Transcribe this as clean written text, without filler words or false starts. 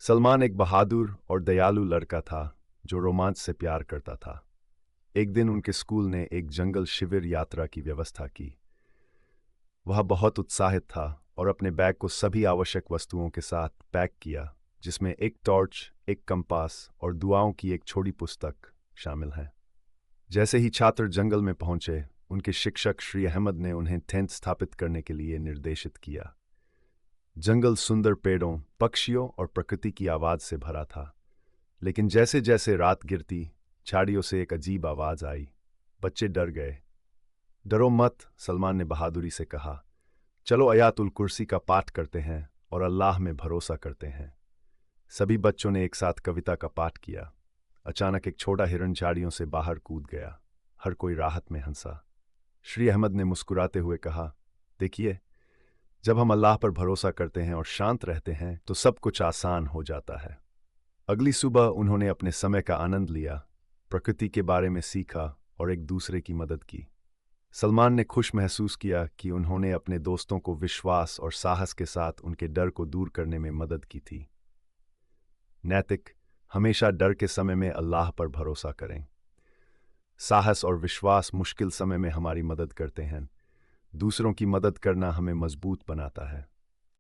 सलमान एक बहादुर और दयालु लड़का था जो रोमांच से प्यार करता था। एक दिन उनके स्कूल ने एक जंगल शिविर यात्रा की व्यवस्था की। वह बहुत उत्साहित था और अपने बैग को सभी आवश्यक वस्तुओं के साथ पैक किया, जिसमें एक टॉर्च, एक कंपास और दुआओं की एक छोटी पुस्तक शामिल है। जैसे ही छात्र जंगल में पहुंचे, उनके शिक्षक श्री अहमद ने उन्हें टेंट स्थापित करने के लिए निर्देशित किया। जंगल सुंदर पेड़ों, पक्षियों और प्रकृति की आवाज से भरा था। लेकिन जैसे जैसे रात गिरती, झाड़ियों से एक अजीब आवाज आई। बच्चे डर गए। डरो मत, सलमान ने बहादुरी से कहा। चलो आयातुल कुर्सी का पाठ करते हैं और अल्लाह में भरोसा करते हैं। सभी बच्चों ने एक साथ कविता का पाठ किया। अचानक एक छोटा हिरण झाड़ियों से बाहर कूद गया। हर कोई राहत में हंसा। श्री अहमद ने मुस्कुराते हुए कहा, देखिए, जब हम अल्लाह पर भरोसा करते हैं और शांत रहते हैं तो सब कुछ आसान हो जाता है। अगली सुबह उन्होंने अपने समय का आनंद लिया, प्रकृति के बारे में सीखा और एक दूसरे की मदद की। सलमान ने खुश महसूस किया कि उन्होंने अपने दोस्तों को विश्वास और साहस के साथ उनके डर को दूर करने में मदद की थी। नैतिक, हमेशा डर के समय में अल्लाह पर भरोसा करें। साहस और विश्वास मुश्किल समय में हमारी मदद करते हैं। दूसरों की मदद करना हमें मजबूत बनाता है।